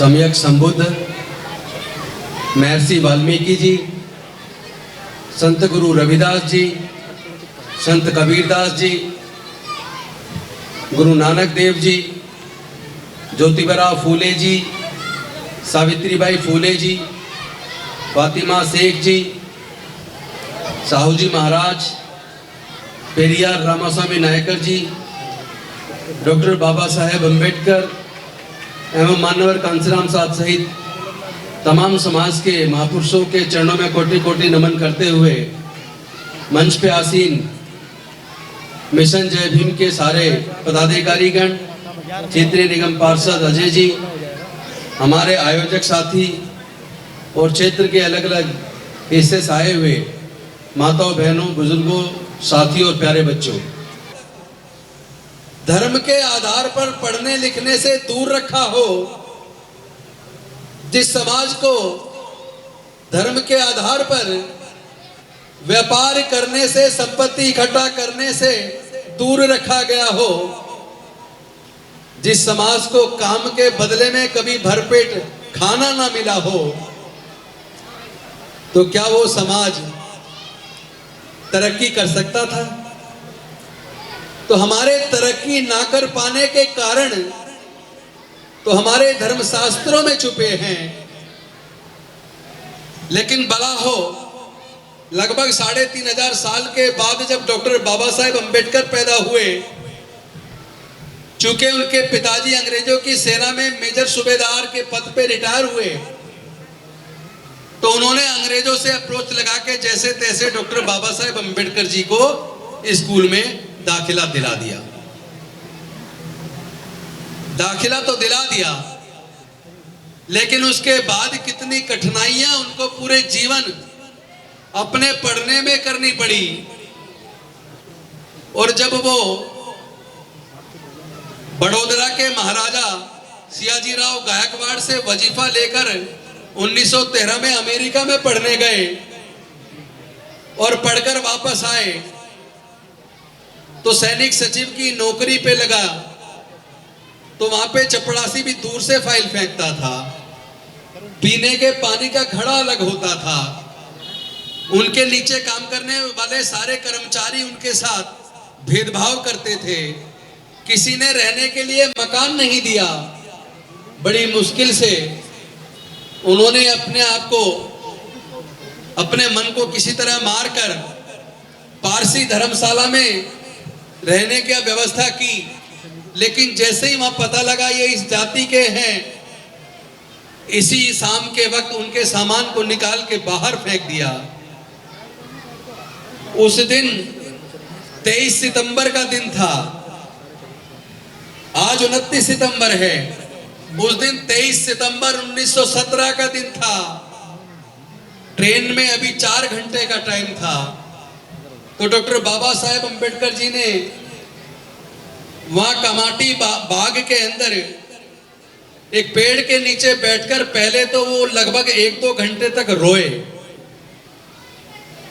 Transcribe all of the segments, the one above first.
सम्यक संबुद्ध महर्षि वाल्मीकि जी, संत गुरु रविदास जी, संत कबीरदास जी, गुरु नानक देव जी, ज्योतिबा फूले जी, सावित्रीबाई फूले जी, फातिमा शेख जी, साहू जी महाराज, पेरियार रामास्वामी नायकर जी, डॉक्टर बाबा साहेब अम्बेडकर एवं मानवर कांसीराम साहब सहित तमाम समाज के महापुरुषों के चरणों में कोटि कोटि नमन करते हुए मंच पे आसीन मिशन जय भीम के सारे पदाधिकारीगण, क्षेत्रीय निगम पार्षद अजय जी, हमारे आयोजक साथी और क्षेत्र के अलग अलग हिस्से से आए हुए माताओं, बहनों, बुजुर्गों, साथियों और प्यारे बच्चों, धर्म के आधार पर पढ़ने लिखने से दूर रखा हो, जिस समाज को धर्म के आधार पर व्यापार करने से, संपत्ति इकट्ठा करने से दूर रखा गया हो, जिस समाज को काम के बदले में कभी भरपेट खाना ना मिला हो, तो क्या वो समाज तरक्की कर सकता था? तो हमारे तरक्की ना कर पाने के कारण तो हमारे धर्मशास्त्रों में छुपे हैं। लेकिन भला हो, लगभग 3500 साल के बाद जब डॉक्टर बाबा साहेब अम्बेडकर पैदा हुए, चूंकि उनके पिताजी अंग्रेजों की सेना में मेजर सूबेदार के पद पे रिटायर हुए, तो उन्होंने अंग्रेजों से अप्रोच लगा के जैसे तैसे डॉक्टर बाबा साहेब अम्बेडकर जी को स्कूल में दाखिला दिला दिया। दाखिला तो दिला दिया, लेकिन उसके बाद कितनी कठिनाइयां उनको पूरे जीवन अपने पढ़ने में करनी पड़ी। और जब वो बड़ौदा के महाराजा सियाजीराव गायकवाड़ से वजीफा लेकर 1913 में अमेरिका में पढ़ने गए और पढ़कर वापस आए, तो सैनिक सचिव की नौकरी पे लगा, तो वहां पे चपड़ासी भी दूर से फाइल फेंकता था, पीने के पानी का घड़ा अलग होता था, उनके नीचे काम करने वाले सारे कर्मचारी उनके साथ भेदभाव करते थे, किसी ने रहने के लिए मकान नहीं दिया। बड़ी मुश्किल से उन्होंने अपने आप को, अपने मन को किसी तरह मारकर पारसी धर्मशाला में रहने की व्यवस्था की। लेकिन जैसे ही वहां पता लगा ये इस जाति के हैं, इसी शाम के वक्त उनके सामान को निकाल के बाहर फेंक दिया। उस दिन 23 सितंबर का दिन था, आज 29 सितंबर है, उस दिन 23 सितंबर 1917 का दिन था। ट्रेन में अभी 4 घंटे का टाइम था, तो डॉक्टर बाबा साहेब अम्बेडकर जी ने वहां कमाटी बाग के अंदर एक पेड़ के नीचे बैठकर पहले तो वो लगभग 1-2 घंटे तक रोए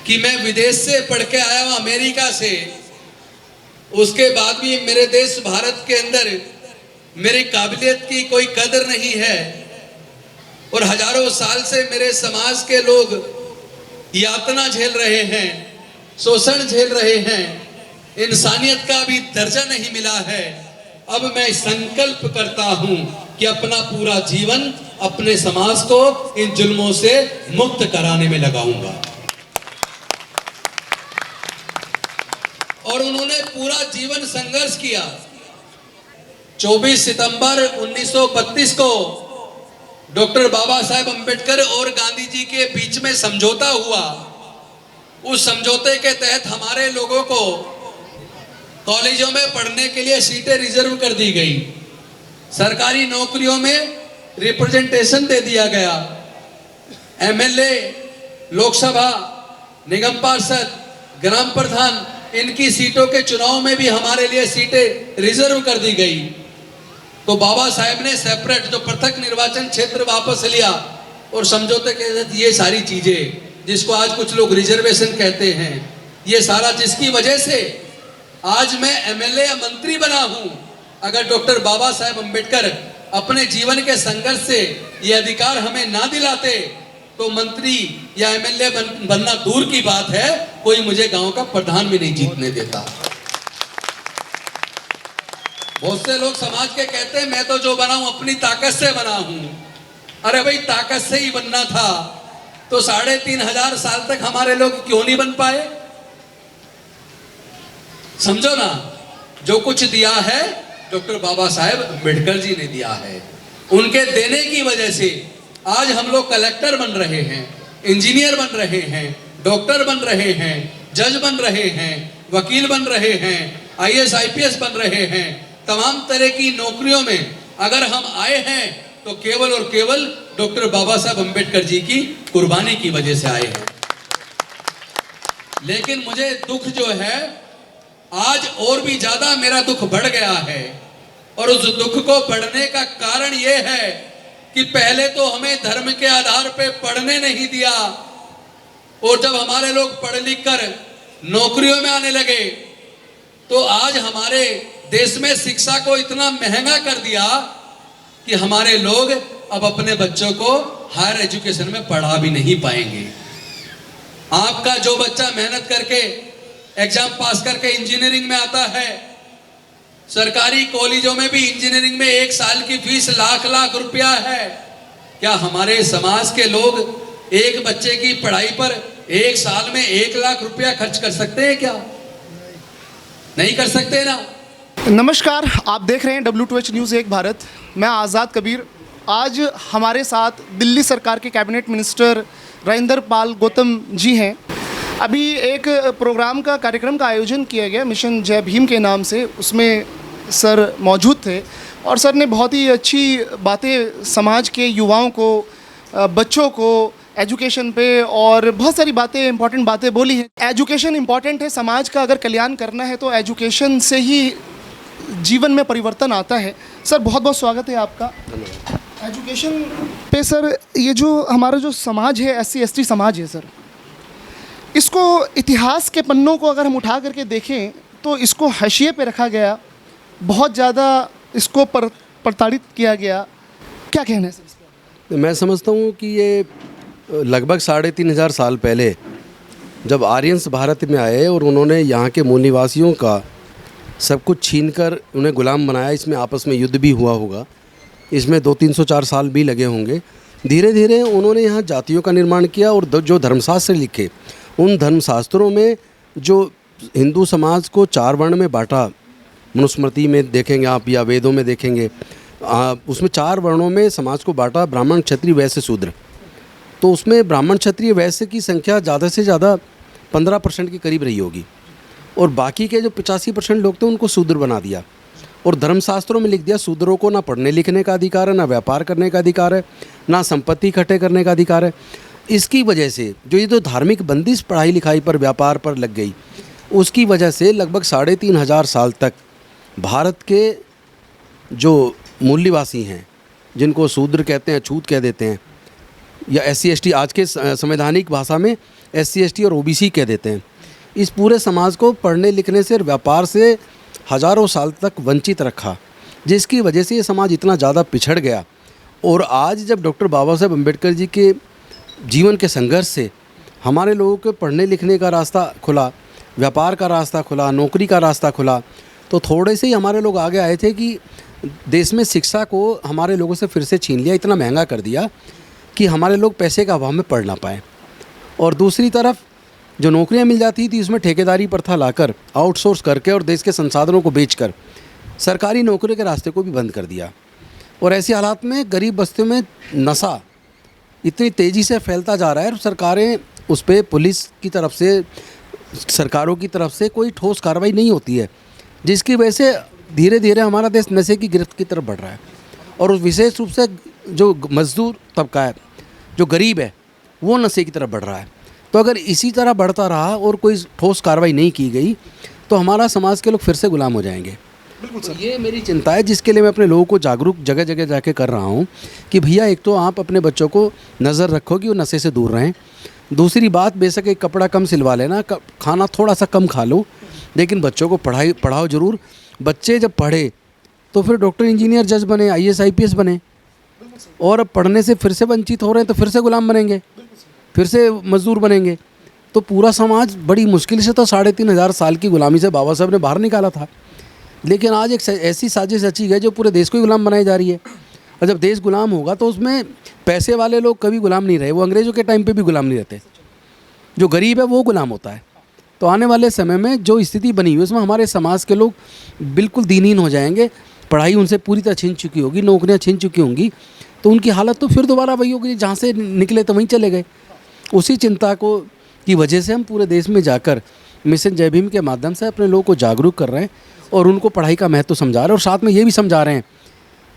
कि मैं विदेश से पढ़ के आया हूं, अमेरिका से, उसके बाद भी मेरे देश भारत के अंदर मेरी काबिलियत की कोई कदर नहीं है, और हजारों साल से मेरे समाज के लोग यातना झेल रहे हैं, शोषण झेल रहे हैं, इंसानियत का भी दर्जा नहीं मिला है। अब मैं संकल्प करता हूं कि अपना पूरा जीवन अपने समाज को इन जुल्मों से मुक्त कराने में लगाऊंगा। और उन्होंने पूरा जीवन संघर्ष किया। 24 सितंबर 1932 को डॉक्टर बाबा साहेब अम्बेडकर और गांधी जी के बीच में समझौता हुआ। उस समझौते के तहत हमारे लोगों को कॉलेजों में पढ़ने के लिए सीटें रिजर्व कर दी गई, सरकारी नौकरियों में रिप्रेजेंटेशन दे दिया गया, एमएलए, लोकसभा, निगम पार्षद, ग्राम प्रधान, इनकी सीटों के चुनाव में भी हमारे लिए सीटें रिजर्व कर दी गई। तो बाबा साहेब ने सेपरेट जो पृथक निर्वाचन क्षेत्र वापस लिया और समझौते के तहत ये सारी चीजें, जिसको आज कुछ लोग रिजर्वेशन कहते हैं, ये सारा, जिसकी वजह से आज मैं एमएलए या मंत्री बना हूं, अगर डॉक्टर बाबा साहेब अम्बेडकर अपने जीवन के संघर्ष से ये अधिकार हमें ना दिलाते तो मंत्री या एमएलए बनना दूर की बात है, कोई मुझे गांव का प्रधान भी नहीं जीतने देता। बहुत से लोग समाज के कहते हैं मैं तो जो बना हूं अपनी ताकत से बना हूं। अरे भाई, ताकत से ही बनना था तो 3500 साल तक हमारे लोग क्यों नहीं बन पाए? समझो ना, जो कुछ दिया है डॉक्टर बाबा साहेब अम्बेडकर जी ने दिया है। उनके देने की वजह से आज हम लोग कलेक्टर बन रहे हैं, इंजीनियर बन रहे हैं, डॉक्टर बन रहे हैं, जज बन रहे हैं, वकील बन रहे हैं, आईएएस आईपीएस बन रहे हैं। तमाम तरह की नौकरियों में अगर हम आए हैं तो केवल और केवल डॉक्टर बाबा साहब अम्बेडकर जी की कुर्बानी की वजह से आए हैं। लेकिन मुझे दुख जो है आज और भी ज्यादा मेरा दुख बढ़ गया है, और उस दुख को बढ़ने का कारण यह है कि पहले तो हमें धर्म के आधार पे पढ़ने नहीं दिया, और जब हमारे लोग पढ़ लिख कर नौकरियों में आने लगे तो आज हमारे देश में शिक्षा को इतना महंगा कर दिया कि हमारे लोग अब अपने बच्चों को हायर एजुकेशन में पढ़ा भी नहीं पाएंगे। आपका जो बच्चा मेहनत करके एग्जाम पास करके इंजीनियरिंग में आता है, सरकारी कॉलेजों में भी इंजीनियरिंग में 1 साल की फीस लाख लाख रुपया है। क्या हमारे समाज के लोग एक बच्चे की पढ़ाई पर 1 साल में 1 लाख रुपया खर्च कर सकते हैं क्या? नहीं कर सकते ना। नमस्कार, आप देख रहे हैं WTOH न्यूज़ एक भारत। मैं आज़ाद कबीर। आज हमारे साथ दिल्ली सरकार के कैबिनेट मिनिस्टर राजेंद्र पाल गौतम जी हैं। अभी एक प्रोग्राम का कार्यक्रम का आयोजन किया गया मिशन जय भीम के नाम से, उसमें सर मौजूद थे और सर ने बहुत ही अच्छी बातें समाज के युवाओं को, बच्चों को एजुकेशन पे और बहुत सारी बातें, इंपॉर्टेंट बातें बोली हैं। एजुकेशन इंपॉर्टेंट है, समाज का अगर कल्याण करना है तो एजुकेशन से ही जीवन में परिवर्तन आता है। सर बहुत बहुत स्वागत है आपका। एजुकेशन पे सर, ये जो हमारा जो समाज है, SC ST समाज है सर, इसको इतिहास के पन्नों को अगर हम उठा करके देखें तो इसको हाशिए पे रखा गया, बहुत ज़्यादा इसको प्रताड़ित किया गया। क्या कहना है सर इस पर? मैं समझता हूँ कि ये लगभग 3500 साल पहले जब आर्यंस भारत में आए और उन्होंने यहाँ के मूल निवासियों का सब कुछ छीनकर उन्हें गुलाम बनाया, इसमें आपस में युद्ध भी हुआ होगा, इसमें 200-300-4 साल भी लगे होंगे। धीरे धीरे उन्होंने यहाँ जातियों का निर्माण किया और जो धर्मशास्त्र लिखे, उन धर्मशास्त्रों में जो हिंदू समाज को 4 वर्ण में बांटा, मनुस्मृति में देखेंगे आप या वेदों में देखेंगे, उसमें 4 वर्णों में समाज को बांटा, ब्राह्मण, क्षत्रिय, वैश्य, शूद्र। तो उसमें ब्राह्मण, क्षत्रिय, वैश्य की संख्या ज़्यादा से ज़्यादा 15% के करीब रही होगी, और बाकी के जो 85% लोग थे उनको शूद्र बना दिया और धर्मशास्त्रों में लिख दिया शूद्रों को ना पढ़ने लिखने का अधिकार है, ना व्यापार करने का अधिकार है, ना संपत्ति इकट्ठे करने का अधिकार है। इसकी वजह से जो ये तो धार्मिक बंदिश पढ़ाई लिखाई पर, व्यापार पर लग गई, उसकी वजह से लगभग 3500 साल तक भारत के जो मूल निवासी हैं, जिनको शूद्र कहते हैं, छूत कह देते हैं, या SC ST, आज के संवैधानिक भाषा में SC ST और OBC कह देते हैं, इस पूरे समाज को पढ़ने लिखने से और व्यापार से हज़ारों साल तक वंचित रखा, जिसकी वजह से ये समाज इतना ज़्यादा पिछड़ गया। और आज जब डॉक्टर बाबा साहेब अम्बेडकर जी के जीवन के संघर्ष से हमारे लोगों के पढ़ने लिखने का रास्ता खुला, व्यापार का रास्ता खुला, नौकरी का रास्ता खुला, तो थोड़े से ही हमारे लोग आगे आए थे कि देश में शिक्षा को हमारे लोगों से फिर से छीन लिया, इतना महंगा कर दिया कि हमारे लोग पैसे का अभाव में पढ़ ना पाए। और दूसरी तरफ जो नौकरियां मिल जाती थी उसमें ठेकेदारी प्रथा लाकर, आउटसोर्स करके और देश के संसाधनों को बेचकर सरकारी नौकरी के रास्ते को भी बंद कर दिया। और ऐसे हालात में गरीब बस्तियों में नशा इतनी तेज़ी से फैलता जा रहा है और सरकारें उस पर, पुलिस की तरफ से, सरकारों की तरफ से कोई ठोस कार्रवाई नहीं होती है, जिसकी वजह से धीरे धीरे हमारा देश नशे की गिरफ्त की तरफ बढ़ रहा है। और उस विशेष रूप से जो मजदूर तबका है, जो गरीब है, वो नशे की तरफ बढ़ रहा है। तो अगर इसी तरह बढ़ता रहा और कोई ठोस कार्रवाई नहीं की गई तो हमारा समाज के लोग फिर से गुलाम हो जाएंगे। बिल्कुल सर, ये मेरी चिंता है, जिसके लिए मैं अपने लोगों को जागरूक जगह जगह जाके कर रहा हूँ कि भैया, एक तो आप अपने बच्चों को नज़र रखो कि वो नशे से दूर रहें। दूसरी बात, बेशक एक कपड़ा कम सिलवा लेना, खाना थोड़ा सा कम खा लो, लेकिन बच्चों को पढ़ाओ ज़रूर। बच्चे जब पढ़े तो फिर डॉक्टर, इंजीनियर, जज बने, IAS IPS बने, और अब पढ़ने से फिर से वंचित हो रहे हैं तो फिर से गुलाम बनेंगे, फिर से मजदूर बनेंगे। तो पूरा समाज बड़ी मुश्किल से तो 3,500 साल की गुलामी से बाबा साहब ने बाहर निकाला था, लेकिन आज एक ऐसी साजिश रची गई जो पूरे देश को ही गुलाम बनाई जा रही है। और जब देश गुलाम होगा तो उसमें पैसे वाले लोग कभी गुलाम नहीं रहे, वो अंग्रेज़ों के टाइम पे भी गुलाम नहीं रहते, जो गरीब है वो गुलाम होता है। तो आने वाले समय में जो स्थिति बनी हुई उसमें हमारे समाज के लोग बिल्कुल दीनहीन हो जाएंगे, पढ़ाई उनसे पूरी तरह छीन चुकी होगी, नौकरियां छीन चुकी होंगी, तो उनकी हालत तो फिर दोबारा वही होगी जहाँ से निकले तो वहीं चले गए। उसी चिंता को की वजह से हम पूरे देश में जाकर मिशन जय भीम के माध्यम से अपने लोगों को जागरूक कर रहे हैं और उनको पढ़ाई का महत्व समझा रहे हैं, और साथ में ये भी समझा रहे हैं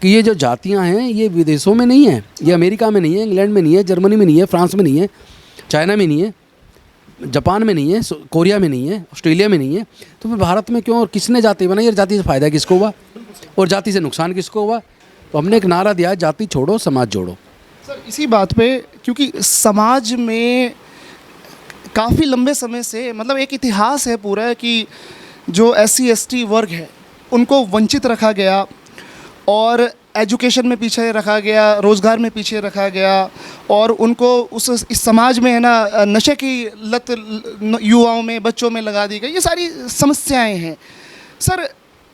कि ये जो जातियाँ हैं ये विदेशों में नहीं है, ये अमेरिका में नहीं है, इंग्लैंड में नहीं है, जर्मनी में नहीं है, फ्रांस में नहीं है, चाइना में नहीं है, जापान में नहीं है, कोरिया में नहीं है, ऑस्ट्रेलिया में नहीं है, तो फिर भारत में क्यों? और किसने जाति बनाई? और जाति से फ़ायदा किसको हुआ और जाति से नुकसान किसको हुआ? तो हमने एक नारा दिया, जाति छोड़ो समाज जोड़ो। सर इसी बात पे, क्योंकि समाज में काफ़ी लंबे समय से मतलब एक इतिहास है पूरा कि जो SC ST वर्ग है उनको वंचित रखा गया और एजुकेशन में पीछे रखा गया, रोज़गार में पीछे रखा गया, और उनको इस समाज में है ना नशे की लत युवाओं में, बच्चों में लगा दी गई। ये सारी समस्याएं हैं। Sir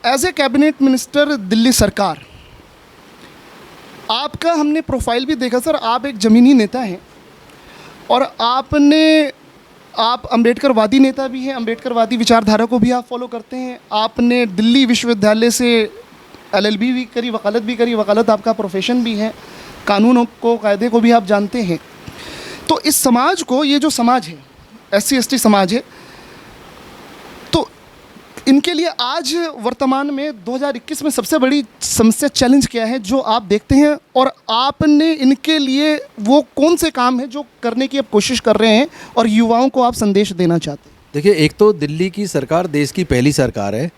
as a cabinet minister Delhi सरकार, आपका हमने प्रोफाइल भी देखा सर, आप एक ज़मीनी नेता हैं और आप अम्बेडकरवादी नेता भी हैं, अम्बेडकरवादी विचारधारा को भी आप फॉलो करते हैं। आपने दिल्ली विश्वविद्यालय से LLB भी करी, वकालत भी करी, वकालत आपका प्रोफेशन भी है, कानूनों को, कायदे को भी आप जानते हैं। तो इस समाज को, ये जो समाज है SC ST समाज है, तो इनके लिए आज वर्तमान में 2021 में सबसे बड़ी समस्या, चैलेंज क्या है जो आप देखते हैं, और आपने इनके लिए वो कौन से काम है जो करने की आप कोशिश कर रहे हैं और युवाओं को आप संदेश देना चाहते हैं? देखिए, एक तो दिल्ली की सरकार देश की पहली सरकार है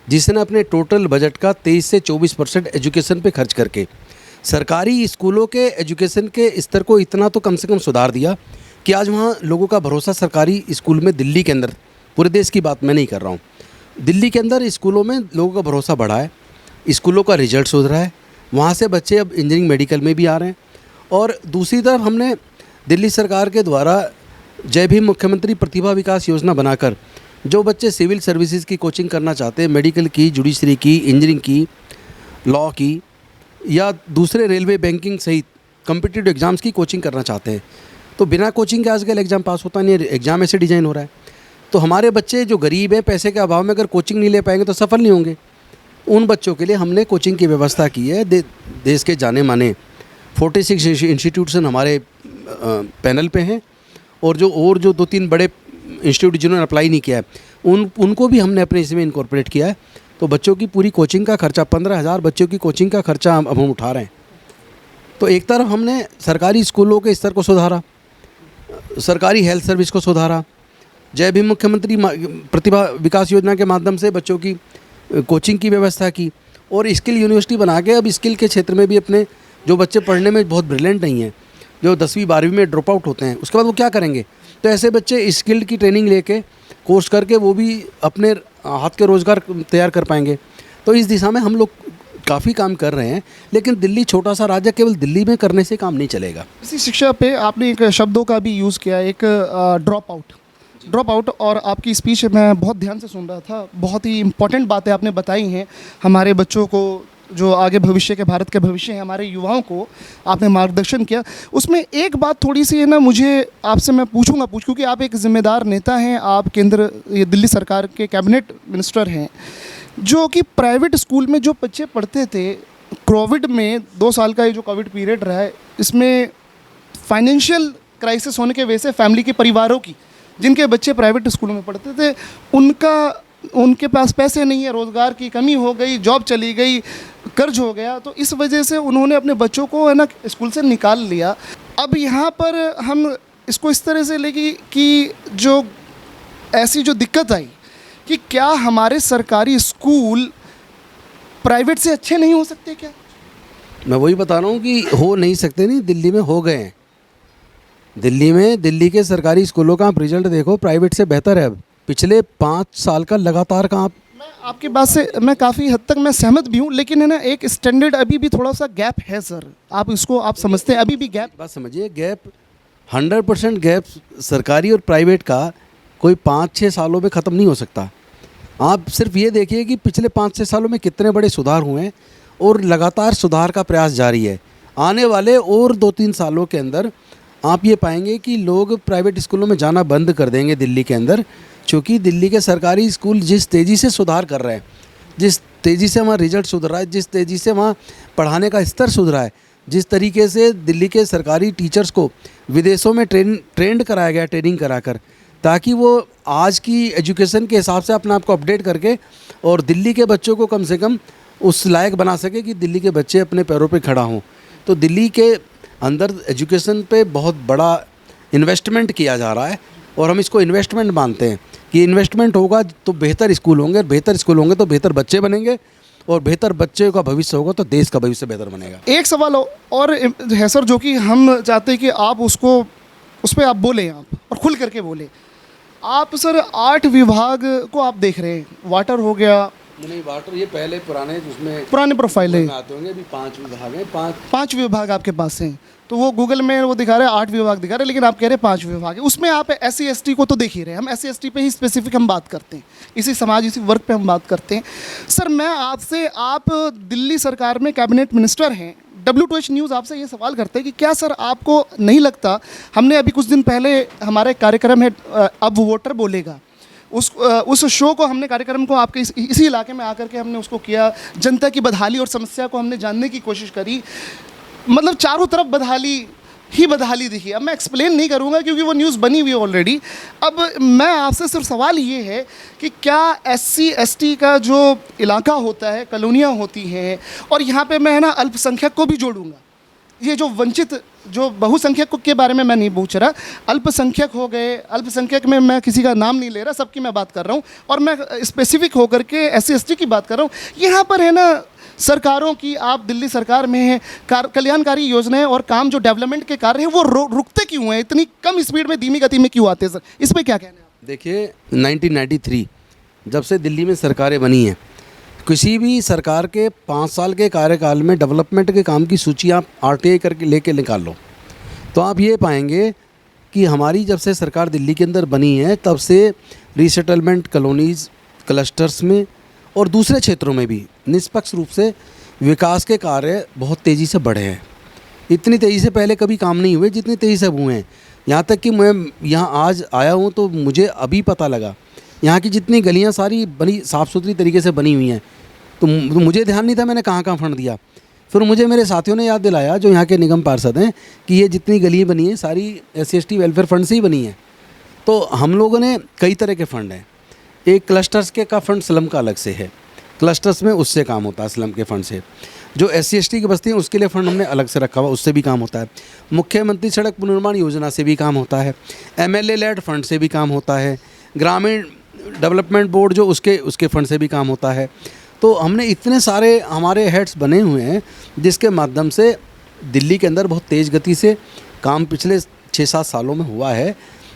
जिसने अपने टोटल बजट का 23 से 24% एजुकेशन पे खर्च करके सरकारी स्कूलों के एजुकेशन के स्तर को इतना तो कम से कम सुधार दिया कि आज वहाँ लोगों का भरोसा सरकारी स्कूल में, दिल्ली के अंदर, पूरे देश की बात मैं नहीं कर रहा हूँ, दिल्ली के अंदर स्कूलों में लोगों का भरोसा बढ़ा है, स्कूलों का रिजल्ट सुधरा है, वहाँ से बच्चे अब इंजीनियरिंग मेडिकल में भी आ रहे हैं। और दूसरी तरफ हमने दिल्ली सरकार के द्वारा जय भीम मुख्यमंत्री प्रतिभा विकास योजना बनाकर जो बच्चे सिविल सर्विसेज की कोचिंग करना चाहते हैं, मेडिकल की, जुडिशरी की, इंजीनियरिंग की, लॉ की, या दूसरे रेलवे, बैंकिंग सहित कॉम्पिटिटिव एग्ज़ाम्स की कोचिंग करना चाहते हैं, तो बिना कोचिंग के आजकल एग्ज़ाम पास होता नहीं है, एग्ज़ाम ऐसे डिज़ाइन हो रहा है। तो हमारे बच्चे जो गरीब हैं, पैसे के अभाव में अगर कोचिंग नहीं ले पाएंगे तो सफल नहीं होंगे। उन बच्चों के लिए हमने कोचिंग की व्यवस्था की है। देश के जाने माने 46 इंस्टीट्यूशन हमारे पैनल पे हैं, और जो 2-3 बड़े इंस्टीट्यूट जिन्होंने अप्लाई नहीं किया है उनको भी हमने अपने इसमें इनकॉर्पोरेट किया है। तो बच्चों की पूरी कोचिंग का खर्चा, 15,000 बच्चों की कोचिंग का खर्चा अब हम उठा रहे हैं। तो एक तरफ हमने सरकारी स्कूलों के स्तर को सुधारा, सरकारी हेल्थ सर्विस को सुधारा, जय भीम मुख्यमंत्री प्रतिभा विकास योजना के माध्यम से बच्चों की कोचिंग की व्यवस्था की, और स्किल यूनिवर्सिटी बना के अब स्किल के क्षेत्र में भी अपने जो बच्चे पढ़ने में बहुत ब्रिलियंट नहीं हैं, जो 10वीं 12वीं में ड्रॉप आउट होते हैं, उसके बाद वो क्या करेंगे, तो ऐसे बच्चे स्किल्ड की ट्रेनिंग लेके, कोर्स करके वो भी अपने हाथ के रोज़गार तैयार कर पाएंगे। तो इस दिशा में हम लोग काफ़ी काम कर रहे हैं, लेकिन दिल्ली छोटा सा राज्य, केवल दिल्ली में करने से काम नहीं चलेगा। इसी शिक्षा पे आपने एक शब्दों का भी यूज़ किया, एक ड्रॉप आउट, और आपकी स्पीच मैं बहुत ध्यान से सुन रहा था, बहुत ही इंपॉर्टेंट बातें आपने बताई हैं हमारे बच्चों को, जो आगे भविष्य के, भारत के भविष्य हैं, हमारे युवाओं को आपने मार्गदर्शन किया। उसमें एक बात थोड़ी सी है ना, मुझे आपसे मैं पूछूंगा क्योंकि आप एक ज़िम्मेदार नेता हैं, आप ये दिल्ली सरकार के कैबिनेट मिनिस्टर हैं, जो कि प्राइवेट स्कूल में जो बच्चे पढ़ते थे, कोविड में 2 साल का ये जो कोविड पीरियड रहा है, इसमें फाइनेंशियल क्राइसिस होने के वजह से फैमिली के परिवारों की, जिनके बच्चे प्राइवेट स्कूलों में पढ़ते थे, उनके पास पैसे नहीं है, रोज़गार की कमी हो गई, जॉब चली गई, कर्ज हो गया, तो इस वजह से उन्होंने अपने बच्चों को है ना स्कूल से निकाल लिया। अब यहाँ पर हम इसको इस तरह से लेंगे कि जो ऐसी जो दिक्कत आई कि क्या हमारे सरकारी स्कूल प्राइवेट से अच्छे नहीं हो सकते क्या? मैं वही बता रहा हूँ कि हो नहीं सकते, नहीं, दिल्ली में हो गए हैं। दिल्ली के सरकारी स्कूलों का आप रिजल्ट देखो, प्राइवेट से बेहतर है अब। पिछले 5 साल का लगातार का आप आपकी बात से मैं काफ़ी हद तक मैं सहमत भी हूँ, लेकिन है ना एक स्टैंडर्ड अभी भी थोड़ा सा गैप है सर। आप इसको आप समझते हैं अभी भी गैप? बात समझिए, गैप 100% गैप सरकारी और प्राइवेट का कोई 5-6 सालों में ख़त्म नहीं हो सकता। आप सिर्फ ये देखिए कि पिछले 5-6 सालों में कितने बड़े सुधार हुए हैं और लगातार सुधार का प्रयास जारी है। आने वाले और 2-3 सालों के अंदर आप ये पाएंगे कि लोग प्राइवेट स्कूलों में जाना बंद कर देंगे दिल्ली के अंदर, क्योंकि दिल्ली के सरकारी स्कूल जिस तेज़ी से सुधार कर रहे हैं, जिस तेज़ी से वहाँ रिजल्ट सुधर रहा है, जिस तेज़ी से वहाँ पढ़ाने का स्तर सुधरा है, जिस तरीके से दिल्ली के सरकारी टीचर्स को विदेशों में ट्रेंड कराया गया, ट्रेनिंग कराकर, ताकि वो आज की एजुकेशन के हिसाब से अपने आप को अपडेट करके और दिल्ली के बच्चों को कम से कम उस लायक बना सके कि दिल्ली के बच्चे अपने पैरों पे खड़ा हों। तो दिल्ली के अंदर एजुकेशन पे बहुत बड़ा इन्वेस्टमेंट किया जा रहा है और हम इसको इन्वेस्टमेंट मानते हैं कि इन्वेस्टमेंट होगा तो बेहतर स्कूल होंगे, बेहतर स्कूल होंगे तो बेहतर बच्चे बनेंगे और बेहतर बच्चे का भविष्य होगा तो देश का भविष्य बेहतर बनेगा। एक सवाल और है सर, जो कि हम चाहते हैं कि आप उसको उस पर आप बोलें, आप और खुल करके बोलें। आप सर 8 विभाग को आप देख रहे हैं, वाटर हो गया, नहीं वाटर ये पहले पुराने उसमें पुराने प्रोफाइल है, आते होंगे, अभी 5 विभाग हैं, 5 विभाग आपके पास हैं। तो वो गूगल में वो दिखा रहे हैं 8 विभाग दिखा रहे हैं, लेकिन आप कह रहे हैं 5 विभाग है। उसमें आप SC/ST को तो देख ही रहे हैं, हम SC/ST पे ही स्पेसिफिक हम बात करते हैं, इसी समाज इसी वर्ग पे हम बात करते हैं। सर मैं आपसे, आप दिल्ली सरकार में कैबिनेट मिनिस्टर हैं, WTOH न्यूज़ आपसे ये सवाल करते हैं कि क्या सर आपको नहीं लगता, हमने अभी कुछ दिन पहले हमारा एक कार्यक्रम है अब वोटर बोलेगा, उस शो को हमने कार्यक्रम को आपके इसी इलाके में आकर के हमने उसको किया, जनता की बदहाली और समस्या को हमने जानने की कोशिश करी, मतलब चारों तरफ बदहाली ही बदहाली दिखी। अब मैं एक्सप्लेन नहीं करूंगा क्योंकि वो न्यूज़ बनी हुई है ऑलरेडी। अब मैं आपसे सिर्फ सवाल ये है कि क्या SC/ST का जो इलाका होता है, कॉलोनियाँ होती हैं, और यहाँ पे मैं है ना अल्पसंख्यक को भी जोड़ूंगा, ये जो वंचित जो बहुसंख्यक के बारे में मैं नहीं पूछ रहा, अल्पसंख्यक हो गए, अल्पसंख्यक में मैं किसी का नाम नहीं ले रहा, सबकी मैं बात कर रहा हूँ, और मैं स्पेसिफिक होकर के SC/ST की बात कर रहा हूँ। यहाँ पर है ना सरकारों की, आप दिल्ली सरकार में हैं, कल्याणकारी योजनाएं और काम जो डेवलपमेंट के कार्य हैं वो रुकते क्यों हैं, इतनी कम स्पीड में, धीमी गति में क्यों आते हैं सर, इस पर क्या कहना है आप? देखिए 1993 जब से दिल्ली में सरकारें बनी हैं, किसी भी सरकार के 5 साल के कार्यकाल में डेवलपमेंट के काम की सूची आप RTI करके लेके निकाल लो तो आप ये पाएंगे कि हमारी जब से सरकार दिल्ली के अंदर बनी है तब से रीसेटलमेंट कॉलोनीज़, क्लस्टर्स में और दूसरे क्षेत्रों में भी निष्पक्ष रूप से विकास के कार्य बहुत तेज़ी से बढ़े हैं। इतनी तेज़ी से पहले कभी काम नहीं हुए जितनी तेज़ी से अब हुए हैं। यहाँ तक कि मैं यहाँ आज आया हूँ तो मुझे अभी पता लगा यहाँ की जितनी गलियाँ सारी बड़ी साफ़ सुथरी तरीके से बनी हुई हैं, तो मुझे ध्यान नहीं था मैंने कहाँ कहाँ फंड दिया। फिर मुझे मेरे साथियों ने याद दिलाया जो यहाँ के निगम पार्षद हैं कि ये जितनी गलियाँ बनी हैं सारी SC/ST वेलफेयर फंड से ही बनी हैं। तो हम लोगों ने कई तरह के फ़ंड हैं, एक क्लस्टर्स के का फ़ंड स्लम का अलग से है, क्लस्टर्स में उससे काम होता है स्लम के फ़ंड से। जो SC/ST की बस्ती है उसके लिए फ़ंड हमने अलग से रखा हुआ, उससे भी काम होता है। मुख्यमंत्री सड़क पुनर्निर्माण योजना से भी काम होता है, MLA लेड फंड से भी काम होता है, ग्रामीण डेवलपमेंट बोर्ड जो उसके फंड से भी काम होता है। तो हमने इतने सारे हमारे हेड्स बने हुए हैं जिसके माध्यम से दिल्ली के अंदर बहुत तेज़ गति से काम पिछले 6-7 सालों में हुआ है।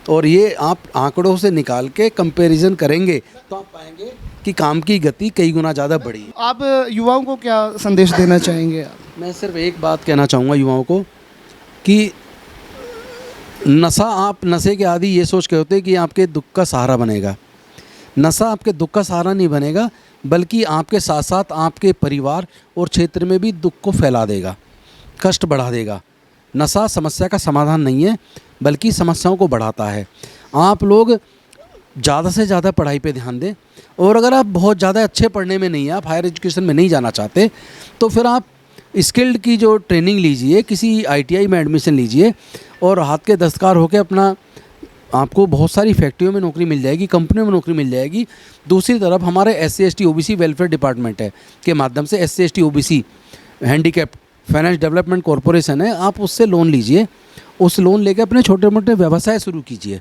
और ये आप आंकड़ों से निकाल के कंपैरिजन करेंगे तो आप पाएंगे कि काम की गति कई गुना ज़्यादा बढ़ी है। आप युवाओं को क्या संदेश देना चाहेंगे आप? मैं सिर्फ एक बात कहना चाहूँगा युवाओं को कि नशा, आप नशे के आदि ये सोच के होते हैं कि आपके दुख का सहारा बनेगा। नशा आपके दुख का सहारा नहीं बनेगा, बल्कि आपके साथ साथ आपके परिवार और क्षेत्र में भी दुख को फैला देगा, कष्ट बढ़ा देगा। नशा समस्या का समाधान नहीं है बल्कि समस्याओं को बढ़ाता है। आप लोग ज़्यादा से ज़्यादा पढ़ाई पे ध्यान दें, और अगर आप बहुत ज़्यादा अच्छे पढ़ने में नहीं हैं, आप हायर एजुकेशन में नहीं जाना चाहते, तो फिर आप स्किल्ड की जो ट्रेनिंग लीजिए, किसी ITI में एडमिशन लीजिए और हाथ के दस्तकार होकर अपना, आपको बहुत सारी फैक्ट्रियों में नौकरी मिल जाएगी, कंपनियों में नौकरी मिल जाएगी। दूसरी तरफ हमारे SC/ST OBC वेलफेयर डिपार्टमेंट है के माध्यम से SC/ST OBC handicapped finance development corporation है, आप उससे लोन लीजिए, उस लोन लेकर अपने छोटे मोटे व्यवसाय शुरू कीजिए,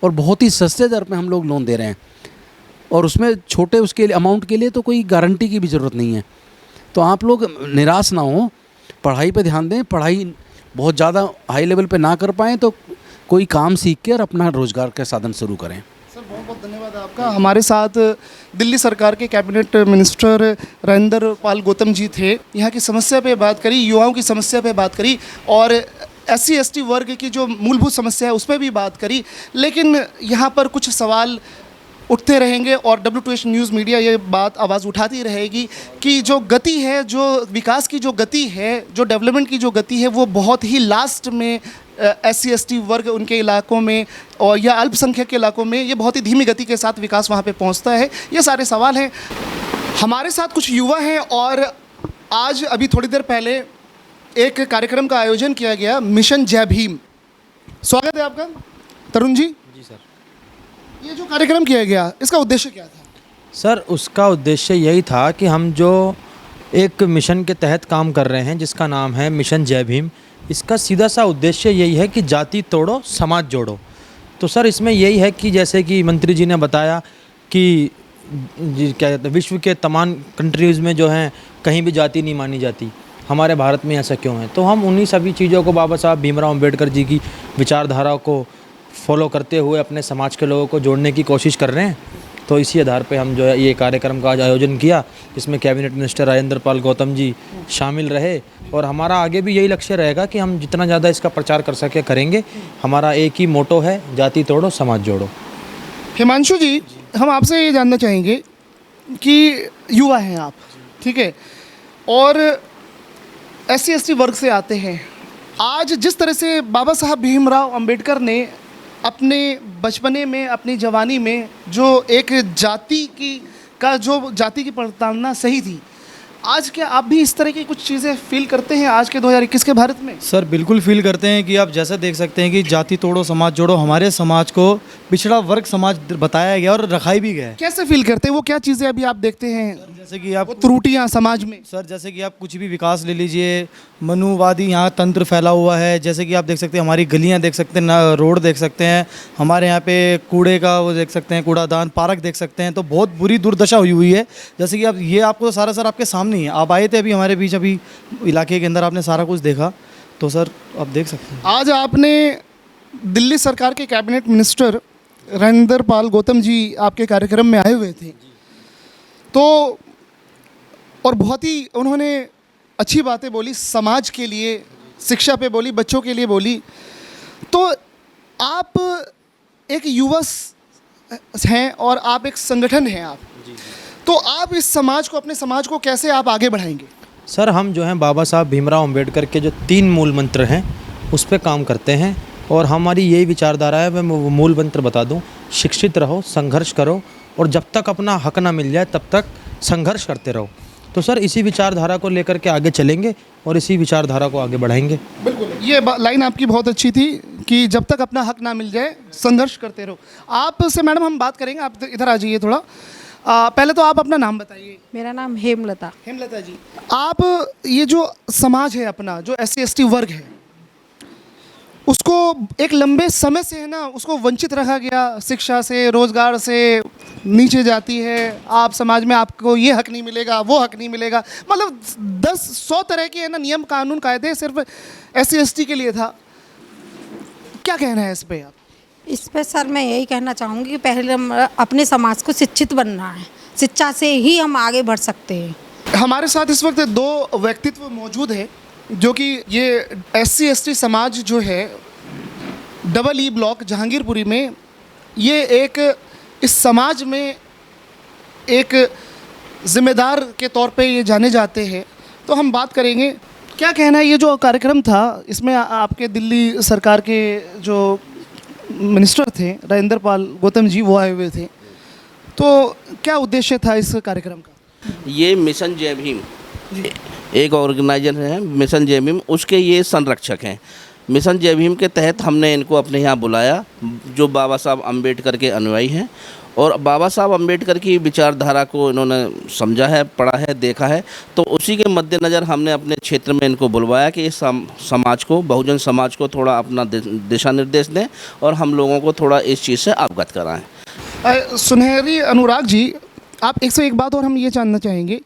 और बहुत ही सस्ते दर पे हम लोग लोन दे रहे हैं, और उसमें छोटे उसके अमाउंट के लिए तो कोई गारंटी की भी ज़रूरत नहीं है। तो आप लोग निराश ना हो, पढ़ाई पे ध्यान दें। पढ़ाई बहुत ज़्यादा हाई लेवल पे ना कर पाएँ तो कोई काम सीख कर अपना रोज़गार का साधन शुरू करें। सर बहुत बहुत धन्यवाद आपका। हमारे साथ दिल्ली सरकार के कैबिनेट मिनिस्टर राजेंद्र पाल गौतम जी थे। यहाँ की समस्या पे बात करी, युवाओं की समस्या पे बात करी और SC/ST वर्ग की जो मूलभूत समस्या है उस पर भी बात करी। लेकिन यहाँ पर कुछ सवाल उठते रहेंगे और W2H न्यूज़ मीडिया ये बात आवाज़ उठाती रहेगी कि जो गति है, जो विकास की जो गति है, जो डेवलपमेंट की जो गति है, वो बहुत ही लास्ट में SC/ST वर्ग उनके इलाकों में और या अल्पसंख्यक के इलाकों में ये बहुत ही धीमी गति के साथ विकास वहाँ पे पहुँचता है। ये सारे सवाल हैं। हमारे साथ कुछ युवा हैं और आज अभी थोड़ी देर पहले एक कार्यक्रम का आयोजन किया गया, मिशन जय भीम। स्वागत है आपका तरुण जी। जी सर। ये जो कार्यक्रम किया गया, इसका उद्देश्य क्या था? सर, उसका उद्देश्य यही था कि हम जो एक मिशन के तहत काम कर रहे हैं जिसका नाम है मिशन जय भीम, इसका सीधा सा उद्देश्य यही है कि जाति तोड़ो समाज जोड़ो। तो सर इसमें यही है कि जैसे कि मंत्री जी ने बताया कि क्या कहते हैं, विश्व के तमाम कंट्रीज़ में जो हैं कहीं भी जाति नहीं मानी जाती, हमारे भारत में ऐसा क्यों है? तो हम उन्हीं सभी चीज़ों को बाबा साहब भीमराव अम्बेडकर जी की विचारधारा को फॉलो करते हुए अपने समाज के लोगों को जोड़ने की कोशिश कर रहे हैं। तो इसी आधार पे हम जो है ये कार्यक्रम का आज आयोजन किया, जिसमें कैबिनेट मिनिस्टर राजेंद्र पाल गौतम जी शामिल रहे और हमारा आगे भी यही लक्ष्य रहेगा कि हम जितना ज़्यादा इसका प्रचार कर सके करेंगे। हमारा एक ही मोटो है, जाति तोड़ो समाज जोड़ो। हिमांशु जी, हम आपसे ये जानना चाहेंगे कि युवा हैं आप, ठीक है, और SC/ST वर्ग से आते हैं। आज जिस तरह से बाबा साहब भीमराव अंबेडकर ने अपने बचपने में, अपनी जवानी में जो एक जाति की प्रताड़ना सही थी, आज क्या आप भी इस तरह की कुछ चीज़ें फील करते हैं आज के 2021 के भारत में? सर बिल्कुल फील करते हैं कि आप जैसा देख सकते हैं कि जाति तोड़ो समाज जोड़ो, हमारे समाज को पिछड़ा वर्ग समाज बताया गया और रखाई भी गया है। कैसे फील करते हैं? वो क्या चीज़ें अभी आप देखते हैं, जैसे कि आप वो त्रुटियां समाज में? सर जैसे कि आप कुछ भी विकास ले लीजिए, मनुवादी यहाँ तंत्र फैला हुआ है। जैसे कि आप देख सकते हैं हमारी गलियाँ देख सकते हैं, रोड देख सकते हैं, हमारे यहाँ पे कूड़े का वो देख सकते हैं, कूड़ादान, पार्क देख सकते हैं। तो बहुत बुरी दुर्दशा हुई है। जैसे कि आप ये आपको सारा सर आपके सामने ही है, आप आए थे अभी हमारे बीच, अभी इलाके के अंदर आपने सारा कुछ देखा। तो सर आप देख सकते हैं। आज आपने दिल्ली सरकार के कैबिनेट मिनिस्टर राजेंद्र पाल गौतम जी आपके कार्यक्रम में आए हुए थे, तो और बहुत ही उन्होंने अच्छी बातें बोली, समाज के लिए, शिक्षा पे बोली, बच्चों के लिए बोली। तो आप एक युवा हैं और आप एक संगठन हैं आप, तो आप इस समाज को, अपने समाज को कैसे आप आगे बढ़ाएंगे? सर हम जो हैं बाबा साहब भीमराव अम्बेडकर के जो 3 मूल मंत्र हैं उस पर काम करते हैं और हमारी यही विचारधारा है। मैं वो मूल मंत्र बता दूं, शिक्षित रहो, संघर्ष करो और जब तक अपना हक ना मिल जाए तब तक संघर्ष करते रहो। तो सर इसी विचारधारा को लेकर के आगे चलेंगे और इसी विचारधारा को आगे बढ़ाएंगे। बिल्कुल, ये लाइन आपकी बहुत अच्छी थी कि जब तक अपना हक ना मिल जाए संघर्ष करते रहो। आपसे मैडम हम बात करेंगे, आप इधर आ जाइए थोड़ा। पहले तो आप अपना नाम बताइए। मेरा नाम हेमलता। हेमलता जी, आप ये जो समाज है अपना, जो SC/ST वर्ग है, उसको एक लंबे समय से है ना, उसको वंचित रखा गया, शिक्षा से, रोजगार से नीचे जाती है। आप समाज में आपको ये हक नहीं मिलेगा, वो हक नहीं मिलेगा, मतलब 10-100 तरह के है ना नियम कानून कायदे सिर्फ SC/ST के लिए था। क्या कहना है इस पे आप? इस पर सर मैं यही कहना चाहूँगी कि पहले अपने समाज को शिक्षित बनना है, शिक्षा से ही हम आगे बढ़ सकते हैं। हमारे साथ इस वक्त 2 व्यक्तित्व मौजूद हैं जो कि ये SC/ST समाज जो है EE ब्लॉक जहांगीरपुरी में, ये एक इस समाज में एक जिम्मेदार के तौर पे ये जाने जाते हैं। तो हम बात करेंगे, क्या कहना है ये जो कार्यक्रम था, इसमें आपके दिल्ली सरकार के जो मिनिस्टर थे राजेंद्र पाल गौतम जी, वो आए हुए थे, तो क्या उद्देश्य था इस कार्यक्रम का? ये मिशन जय भीम एक ऑर्गेनाइजर है, मिशन जय भीम, उसके ये संरक्षक हैं। मिशन जय भीम के तहत हमने इनको अपने यहाँ बुलाया, जो बाबा साहब अम्बेडकर के अनुयायी हैं और बाबा साहब अम्बेडकर की विचारधारा को इन्होंने समझा है, पढ़ा है, देखा है। तो उसी के मद्देनज़र हमने अपने क्षेत्र में इनको बुलवाया कि इस समाज को, बहुजन समाज को थोड़ा अपना दिशा निर्देश दें और हम लोगों को थोड़ा इस चीज़ से अवगत कराएं। सुनहरी अनुराग जी, आप 101 बात और हम ये जानना चाहेंगे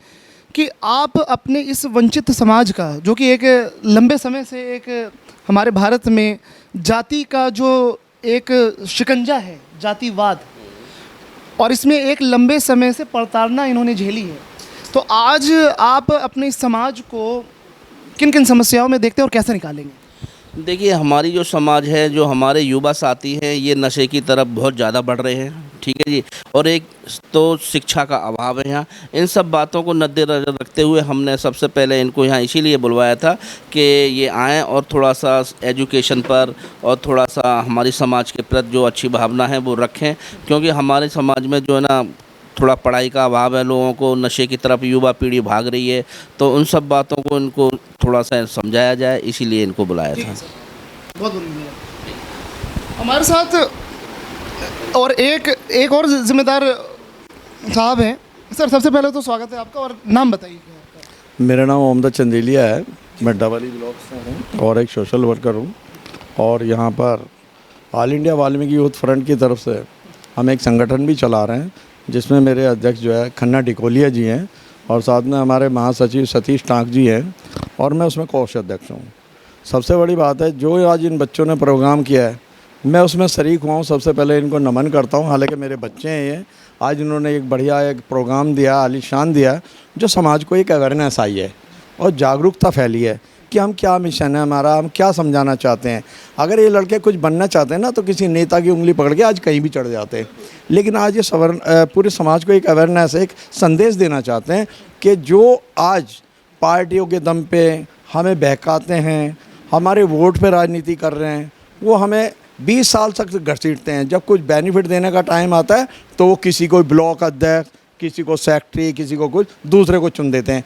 कि आप अपने इस वंचित समाज का, जो कि एक लंबे समय से एक हमारे भारत में जाति का जो एक शिकंजा है, जातिवाद, और इसमें एक लंबे समय से प्रताड़ना इन्होंने झेली है। तो आज आप अपने समाज को किन किन समस्याओं में देखते हैं और कैसे निकालेंगे? देखिए, हमारी जो समाज है, जो हमारे युवा साथी हैं, ये नशे की तरफ बहुत ज़्यादा बढ़ रहे हैं, ठीक है जी। और एक तो शिक्षा का अभाव है यहाँ। इन सब बातों को मद्देनजर रखते हुए हमने सबसे पहले इनको यहाँ इसीलिए बुलवाया था कि ये आएँ और थोड़ा सा एजुकेशन पर और थोड़ा सा हमारी समाज के प्रति जो अच्छी भावना है वो रखें, क्योंकि हमारे समाज में जो है ना थोड़ा पढ़ाई का अभाव है, लोगों को नशे की तरफ युवा पीढ़ी भाग रही है, तो उन सब बातों को इनको थोड़ा सा समझाया जाए, इसीलिए इनको बुलाया था। बहुत बहुत हमारे साथ और एक और जिम्मेदार साहब हैं। सर, सबसे पहले तो स्वागत है आपका, और नाम बताइए क्या आपका? मेरा नाम मोहम्मद चंदेलिया है। मैं डबली ब्लॉक से हूँ और एक सोशल वर्कर हूँ। और यहाँ पर all India Valmiki youth front की तरफ से हम एक संगठन भी चला रहे हैं, जिसमें मेरे अध्यक्ष जो है खन्ना डिकोलिया जी हैं और साथ में हमारे महासचिव सतीश टांक जी हैं और मैं उसमें कोष अध्यक्ष हूँ। सबसे बड़ी बात है, जो आज इन बच्चों ने प्रोग्राम किया है, मैं उसमें शरीक हुआ हूँ। सबसे पहले इनको नमन करता हूँ। हालांकि मेरे बच्चे हैं ये, आज इन्होंने एक बढ़िया एक प्रोग्राम दिया, आलीशान दिया, जो समाज को एक अवेयरनेस आई है और जागरूकता फैली है कि हम क्या मिशन है हमारा, हम क्या समझाना चाहते हैं। अगर ये लड़के कुछ बनना चाहते हैं ना, तो किसी नेता की उंगली पकड़ के आज कहीं भी चढ़ जाते हैं। लेकिन आज ये पूरे समाज को एक अवेयरनेस, एक संदेश देना चाहते हैं कि जो आज पार्टियों के दम पे हमें बहकाते हैं, हमारे वोट पे राजनीति कर रहे हैं, वो हमें 20 साल तक घसीटते हैं। जब कुछ बेनिफिट देने का टाइम आता है तो वो किसी को ब्लॉक अध्यक्ष, किसी को सेक्रेटरी, किसी को कुछ दूसरे को चुन देते हैं।